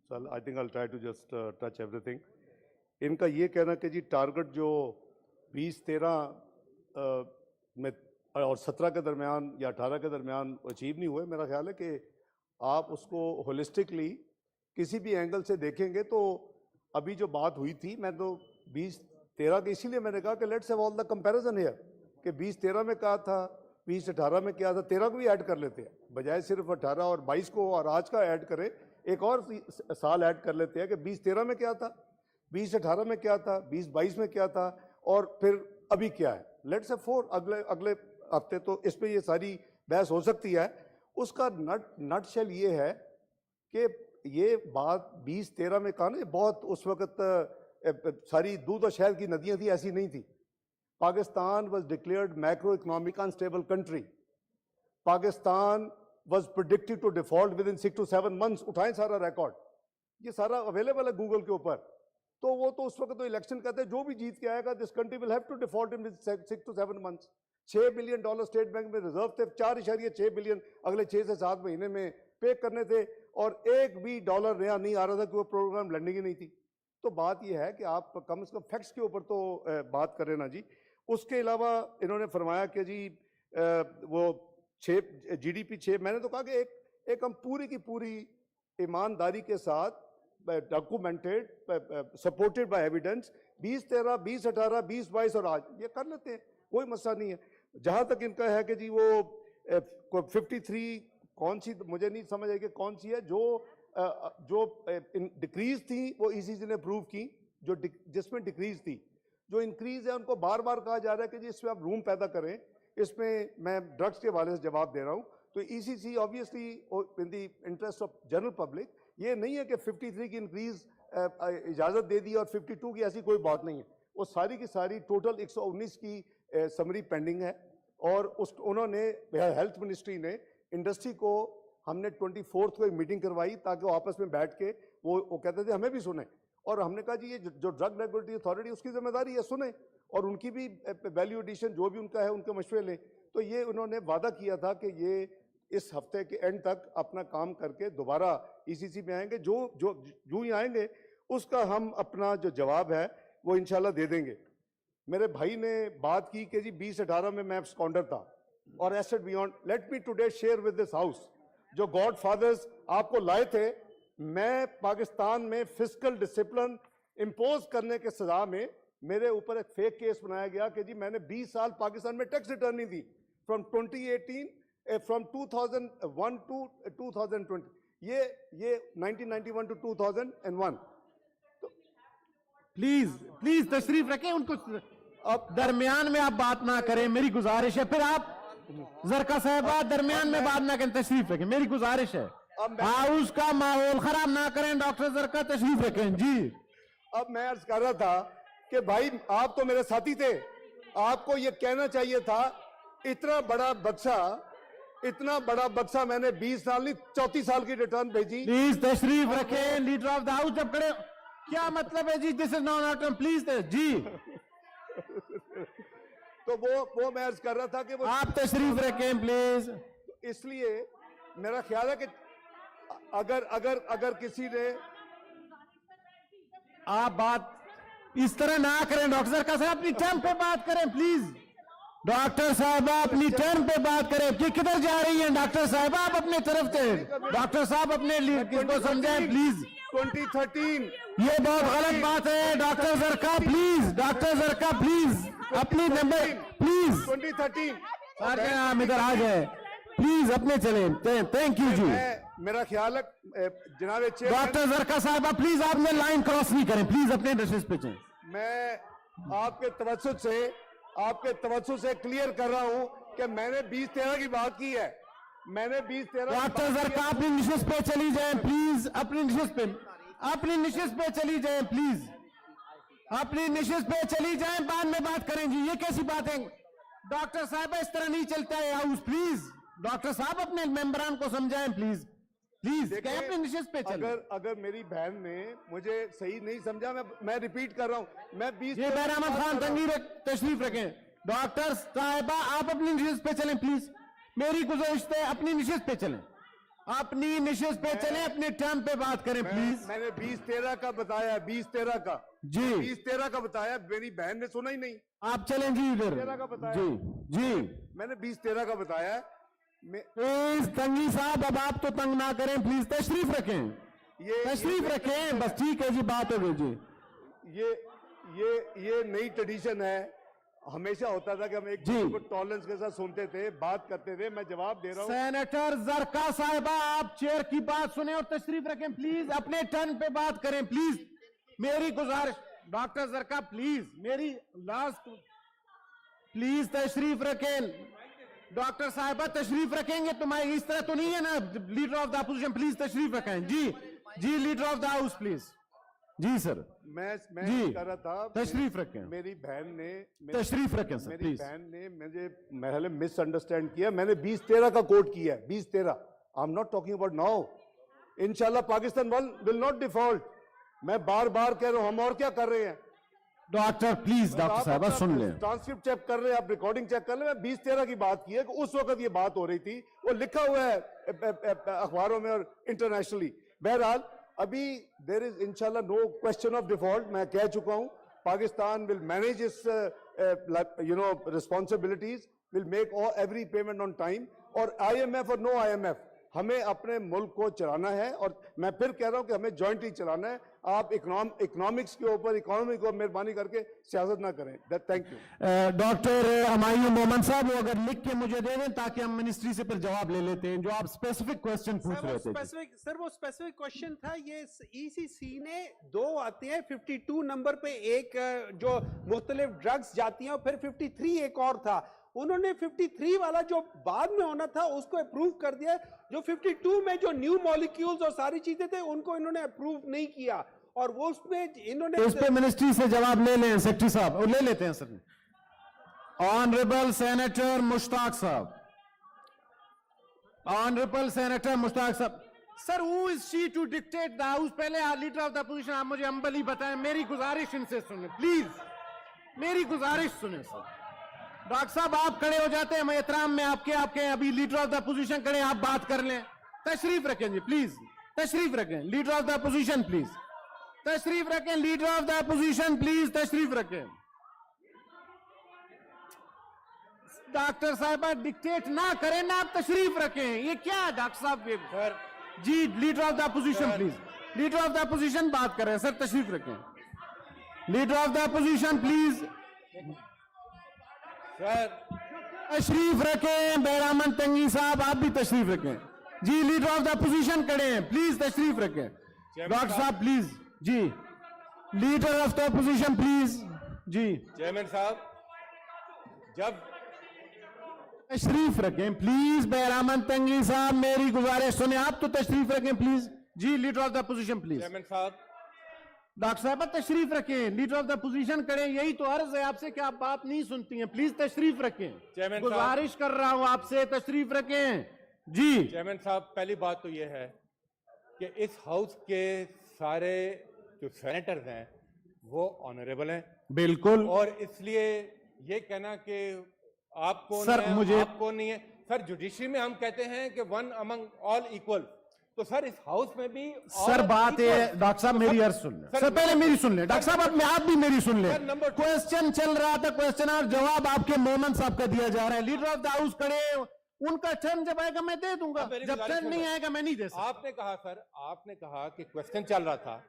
So I think I'll try to just touch everything. इनका ये कहना कि जी टारगेट जो 2013 में और 17 के दरमियान या 18 के दरमियान अचीव नहीं हुए, मेरा ख्याल है कि आप उसको होलिस्टिकली किसी भी एंगल से देखेंगे तो अभी जो बात हुई थी, मैं तो 2013 के इसीलिए मैंने कहा कि let's have all the comparison here कि 2013 में क्या था, 2018 में क्या था, 13 को भी ऐड कर लेते हैं, बजाय सिर्फ 18 और 22 को और आज का ऐड करें, एक और साल ऐड कर लेते हैं कि 2013 में क्या था, 2018 में क्या था, 2022 में क्या था और फिर अभी क्या है. लेट्स हैव फोर अगले हफ्ते तो इस पे ये सारी बहस हो सकती है. उसका नटशेल ये है कि ये बात 2013 में कहा ना, बहुत उस वक्त सारी दूध और शहद की नदियां थी, ऐसी नहीं थी. Pakistan was declared macroeconomic unstable country. Pakistan was predicted to default within 6 to 7 months. उठाएं सारा रिकॉर्ड, ये सारा अवेलेबल है गूगल के ऊपर. तो वो तो उस वक्त तो इलेक्शन कहते हैं जो भी जीत के आएगा this country will have to default in 6 to 7 months. $6 billion state bank में रिजर्व थे, 4.6 बिलियन अगले 6 से 7 महीने में पे करने थे और एक भी डॉलर नया नहीं आ रहा था कि वो प्रोग्राम लैंडिंग ही नहीं थी. तो बात ये है कि आप कम से कम फैक्ट्स के ऊपर तो बात करें ना जी. उसके अलावा इन्होंने फरमाया कि जी वो 6 GDP 6, मैंने तो कहा कि एक हम पूरी की पूरी ईमानदारी के साथ डॉक्यूमेंटेड सपोर्टेड बाय एविडेंस 2013, 2018, 2022 और आज ये कर लेते हैं, कोई मसला नहीं है. जहां तक इनका है कि जी वो 53 कौन सी, मुझे नहीं समझ आई कि कौन सी है जो डिक्रीज थी वो ECC ने अप्रूव की, जो जिसमें डिक्रीज थी. जो इंक्रीज है उनको बार बार कहा जा रहा है कि जी इसमें आप रूम पैदा करें. इसमें मैं ड्रग्स के हवाले से जवाब दे रहा हूं. तो ECC obviously in the interest of general public, ये नहीं है कि 53 की इंक्रीज इजाज़त दे दी और 52 की, ऐसी कोई बात नहीं है. वो सारी की सारी टोटल 119 की समरी पेंडिंग है. और उन्होंने हेल्थ मिनिस्ट्री ने इंडस्ट्री को, हमने 24 को एक मीटिंग करवाई ताकि वो आपस में बैठ के वो कहते थे हमें भी सुने. और हमने कहा जी ये जो ड्रग रेगुलेटरी अथॉरिटी उसकी जिम्मेदारी है, सुने और उनकी भी वैल्यू एडिशन जो भी उनका है उनके मशवरे लें. तो ये उन्होंने वादा किया था कि ये इस हफ्ते के एंड तक अपना काम करके दोबारा ECC में आएंगे. जो ही आएंगे उसका हम अपना जो जवाब है वो इंशाल्लाह दे देंगे. मेरे भाई ने बात की कि जी 2018 में मैं एब्सकॉन्डर था और asset beyond. Let me today share with this house जो गॉड फादर्स आपको लाए थे. मैं पाकिस्तान में फिस्कल डिसिप्लिन इंपोज करने के सजा में मेरे ऊपर एक फेक केस बनाया गया कि जी मैंने 20 साल पाकिस्तान में टैक्स रिटर्न नहीं दी फ्रॉम 2018 फ्रॉम 2001 टू 2020. ये 1991 टू 2001. प्लीज तशरीफ रखें. उनको अब दरमियान में आप बात ना करें, मेरी गुजारिश है. फिर आप जरका साहबा दरमियान में बात ना करें, तशरीफ रखें, मेरी गुजारिश है. हाउस का माहौल खराब ना करें. डॉक्टर जरका तशरीफ रखें जी. अब मैं अर्ज कर रहा था कि भाई आप तो मेरे साथी थे, आपको ये कहना चाहिए था इतना बड़ा बक्सा मैंने 20 साल नहीं 34 साल की रिटर्न भेजी. प्लीज तशरीफ रखें. लीडर ऑफ द हाउस जब खड़े, क्या मतलब है जी दिस इज नॉट प्लीज जी. तो वो मैं अर्ज कर रहा था कि वो आप तशरीफ रखें प्लीज. इसलिए मेरा ख्याल है कि अगर किसी ने, आप बात इस तरह ना करें. डॉक्टर का साहब अपनी टर्म पे बात करें प्लीज. डॉक्टर साहब अपनी टर्म पे बात करें. कि किधर जा रही हैं डॉक्टर साहब, आप अपने तरफ से. डॉक्टर साहब अपने किसको समझाएं प्लीज. 2013 ये बहुत गलत बात है. डॉक्टर जरका प्लीज, डॉक्टर जरका प्लीज अपनी नंबर प्लीज. 2013 आप इधर आ जाए प्लीज, अपने चले. थैंक यू जी. मेरा ख्याल है जनाब डॉक्टर जरका साहब प्लीज आपने लाइन क्रॉस नहीं करें प्लीज, अपने ड्रेसेस पे चलें. मैं आपके तवज्जुह से क्लियर कर रहा हूं कि मैंने 2013 की बात की है. मैंने 2013. डॉक्टर जरका अपनी निशिस पे चली जाए प्लीज. अपनी निशिस पे चली जाए प्लीज. अपनी निशिस पे चली जाए, बाद में बात करें जी. ये कैसी बात है डॉक्टर साहब, इस तरह नहीं चलता है हाउस. प्लीज डॉक्टर साहब अपने मेंबरान को समझाएं प्लीज. अपने निशिस पे चलें. अगर मेरी बहन ने मुझे सही नहीं समझा, मैं रिपीट कर रहा हूं. मैं 20 ये बैर अहमद खान तंगीर तशरीफ रखें. डॉक्टर साहिबा आप अपनी निशिस पे चलें प्लीज. मेरी गुजारिश है अपनी निशिस पे चलें. अपनी निश्चित पे चले, अपने टर्म पे बात करें प्लीज। मैंने 20-13 का बताया, 20-13 का जी 20-13 का बताया, मेरी बहन ने सुना ही नहीं। आप चलें जी इधर। 13 का बताया। जी जी मैंने 20-13 का बताया। प्लीज तंगी साहब, अब आप तो तंग ना करें प्लीज, तशरीफ रखें, तशरीफ रखें, बस ठीक है जी, बात हो गई जी। ये नई ट्रेडिशन है, हमेशा होता था कि हम एक दूसरे को टॉलरेंस के साथ सुनते थे, बात करते थे। मैं जवाब दे रहा हूँ। सेनेटर जरका साहिबा, आप चेयर की बात सुने और तशरीफ रखें प्लीज, अपने टर्न पे बात करें प्लीज, मेरी गुजारिश। डॉक्टर जरका प्लीज, मेरी लास्ट, प्लीज तशरीफ रखें। डॉक्टर साहिबा तशरीफ रखेंगे तो मैं इस तरह तो नहीं है ना, leader of the opposition please तशरीफ रखें। जी जी leader of the house please. जी सर, मैं जी कर रहा था, तशरीफ रखें, मेरी बहन ने तशरीफ रखें सर मेरी प्लीज। बहन ने मुझे मिसअंडरस्टैंड किया। मैंने 20-13 का कोट किया है, 20-13। I am not talking about now. इंशाल्लाह पाकिस्तान विल नॉट डिफॉल्ट। मैं बार बार कह रहा हूं, हम और क्या कर रहे हैं। डॉक्टर प्लीज, डॉक्टर साहब सुन लें, ट्रांसक्रिप्ट चेक कर रहे हैं, आप रिकॉर्डिंग चेक कर लें। मैं 20-13 की बात की है कि उस वक्त ये बात हो रही थी, वो लिखा हुआ है अखबारों में और इंटरनेशनली। बहरहाल अभी देयर इज इंशाल्लाह नो क्वेश्चन ऑफ डिफॉल्ट। मैं कह चुका हूं, Pakistan will manage it's responsibilities, will make every payment on time. और IMF और नो IMF, हमें अपने मुल्क को चलाना है। और मैं फिर कह रहा हूं कि हमें जॉइंटली चलाना है। आप इकोनॉमिक्स के ऊपर, इकोनॉमी को मेहरबानी करके सियासत ना करें। Thank you. डॉक्टर हमायूं मोमन साहब, वो अगर लिख के मुझे दे दें ताकि हम मिनिस्ट्री से फिर जवाब ले लेते हैं, जो आप स्पेसिफिक क्वेश्चन पूछ रहे थे। सर वो स्पेसिफिक क्वेश्चन था, ये ECC ने 2 आते हैं 52 नंबर पे, एक जो मुख्तलिफ ड्रग्स जाती हैं, और फिर 53 एक और था। उन्होंने 53 वाला जो बाद में होना था उसको अप्रूव कर दिया। जो 52 में जो न्यू मॉलिक्यूल्स और सारी चीजें थे उनको इन्होंने अप्रूव नहीं किया, और वो उसमें इन्होंने इस पे मिनिस्ट्री से जवाब ले लें सेक्रेटरी साहब, और ले लेते हैं सर। ऑनरेबल सेनेटर मुश्ताक साहब, ऑनरेबल सेनेटर मुश्ताक साहब। Sir who is she to dictate the house? पहले लीडर ऑफ द अपोजिशन आप मुझे अम्बली बताएं, मेरी गुजारिश इनसे सुने प्लीज, मेरी गुजारिश सुने सर। डॉक्टर साहब आप खड़े हो जाते हैं, मैं एहतराम में आपके अभी लीडर ऑफ द अपोजिशन खड़े, आप बात कर लें। तशरीफ रखें जी प्लीज, तशरीफ रखें leader of the opposition please, तशरीफ रखें leader of the opposition please, तशरीफ रखें। डॉक्टर साहब डिक्टेट ना करें ना, आप तशरीफ रखें। ये क्या है डॉक्टर साहब? सर जी leader of the opposition please, leader of the opposition बात करें सर, तशरीफ रखें। Leader of the opposition please sir तशरीफ रखें। बैरामन तंगी साहब आप भी तशरीफ रखें जी, लीडर ऑफ द अपोजिशन खड़े हैं, प्लीज तशरीफ रखें। डॉक्टर साहब प्लीज जी, leader of the opposition please जी। चेयरमैन साहब जब तशरीफ रखें प्लीज। बैरामन तंगी साहब मेरी गुजारिश सुने, आप तो तशरीफ रखें प्लीज जी, leader of the opposition please. Chairman साहब डॉक्टर साहब तशरीफ रखें, लीडर ऑफ द अपोजिशन करें, यही तो अर्ज है आपसे कि आप बात नहीं सुनती हैं, प्लीज तशरीफ रखें। गुजारिश कर रहा हूं आपसे, तशरीफ रखें जी। चेयरमैन साहब पहली बात तो यह है कि इस हाउस के सारे जो सेनेटर्स हैं वो ऑनरेबल हैं, बिल्कुल, और इसलिए ये कहना कि आपको सर नहीं है, मुझे आपको नहीं है। सर जुडिशरी में हम कहते हैं कि वन अमंग ऑल इक्वल, तो सर इस हाउस में भी सर बात है डॉक्टर साहब मेरी अर्ज सुन लें सर, पहले मेरी सुन लें डॉक्टर साहब, आप भी मेरी सुन लें। क्वेश्चन चल रहा था, क्वेश्चन और जवाब आपके मोमन साहब का दिया जा रहा है। लीडर ऑफ द हाउस खड़े, उनका टर्न जब आएगा मैं दे दूंगा, जब टर्न नहीं आएगा मैं नहीं दे सकता। आपने कहा सर, आपने कहा कि क्वेश्चन चल रहा था,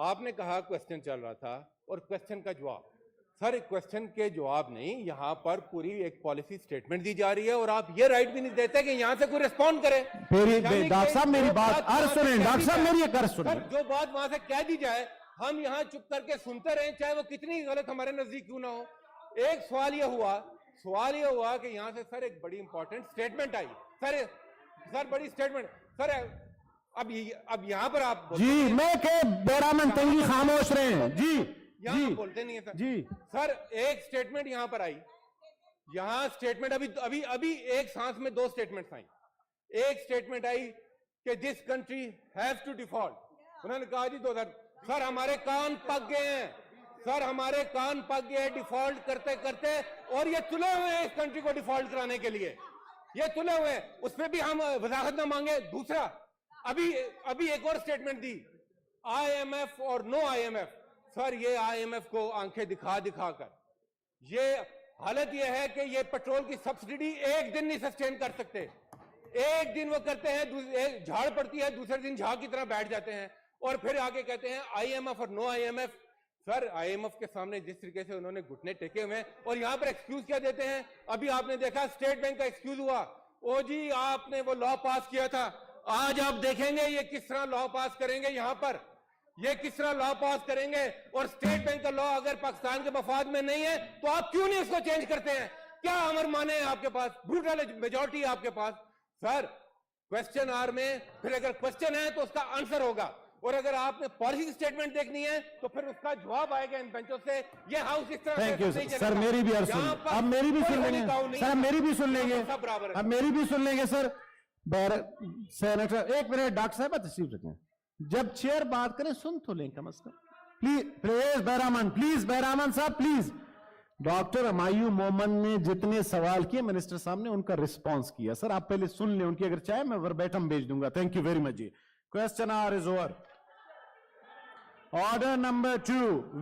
आपने कहा क्वेश्चन चल रहा था और क्वेश्चन का जवाब। सर क्वेश्चन के जवाब नहीं, यहाँ पर पूरी एक पॉलिसी स्टेटमेंट दी जा रही है और आप ये राइट भी नहीं देते कि यहाँ से कोई रिस्पॉन्ड करे। डॉक्टर साहब मेरी बात अर्ज सुने, डॉक्टर साहब मेरी एक अर्ज सुने। जो बात वहां से कह दी जाए हम यहाँ चुप करके सुनते रहें, चाहे वो कितनी गलत हमारे नजदीक क्यों ना हो। एक सवाल ये हुआ कि यहाँ से सर एक बड़ी इंपॉर्टेंट स्टेटमेंट आई। सर बड़ी स्टेटमेंट सर, अब यहाँ पर आप जी मैं के बैरामन तंगी खामोश रहे हैं जी, यहाँ बोलते नहीं है सर जी। सर एक स्टेटमेंट यहाँ पर आई, यहाँ स्टेटमेंट अभी एक सांस में दो स्टेटमेंट आई। एक स्टेटमेंट आई कि this country has to default. उन्होंने कहा जी 2000। सर हमारे कान पक गए हैं, सर हमारे कान पक गए डिफॉल्ट करते करते, और ये तुले हुए हैं इस कंट्री को डिफॉल्ट कराने के लिए। یہ تلے ہوئے ہیں اس پہ بھی ہم وضاحت نہ مانگے. دوسرا ابھی ایک اور سٹیٹمنٹ دی آئی ایم ایف اور نو آئی ایم ایف. سر یہ آئی ایم ایف کو آنکھیں دکھا کر یہ حالت یہ ہے کہ یہ پیٹرول کی سبسڈی ایک دن نہیں سسٹین کر سکتے. ایک دن وہ کرتے ہیں, جھاڑ پڑتی ہے, دوسرے دن جھاڑ کی طرح بیٹھ جاتے ہیں اور پھر آگے کہتے ہیں آئی ایم ایف اور نو I M F. Sir I M F کے سامنے جس طریقے سے انہوں نے گھٹنے ٹیکے ہوئے ہیں اور یہاں پر ایکسکیوز کیا دیتے ہیں. ابھی آپ نے دیکھا اسٹیٹ بینک کا ایکسکیوز ہوا, او جی آپ نے وہ لا پاس کیا تھا. آج آپ دیکھیں گے یہ کس طرح لا پاس کریں گے, یہاں پر یہ کس طرح لا پاس کریں گے. اور اسٹیٹ بینک کا لا اگر پاکستان کے مفاد میں نہیں ہے تو آپ کیوں نہیں اس کو چینج کرتے ہیں؟ کیا امر مانے ہیں آپ کے پاس, بروٹل میجورٹی آپ کے پاس. سر کوشچن آر میں پھر اگر کوشچن ہے تو اس کا آنسر ہوگا, اور اگر آپ نے پالیسی سٹیٹمنٹ دیکھنی ہے تو پھر اس کا جواب آئے گا ان بینچوں سے. یہ ہاؤس اس طرح تھینک یو سر, میری بھی عرض سن, اب میری بھی سن لیں گے سر, میری بھی سن لیں گے, اب میری بھی سن لیں گے سر. سینیٹر ایک منٹ, ڈاکٹر صاحب تشریف رکھیں. جب چیئر بات کریں سن تو لیں کم از کم. پلیز بہرحمان صاحب پلیز. ڈاکٹر ہمایوں مومن نے جتنے سوال کیے منسٹر صاحب نے ان کا رسپانس کیا. سر آپ پہلے سن لیں ان کی, اگر چاہے میں وربیٹم بھیج دوں گا. تھینک یو ویری مچ جی. Question hour is over. Order number 2.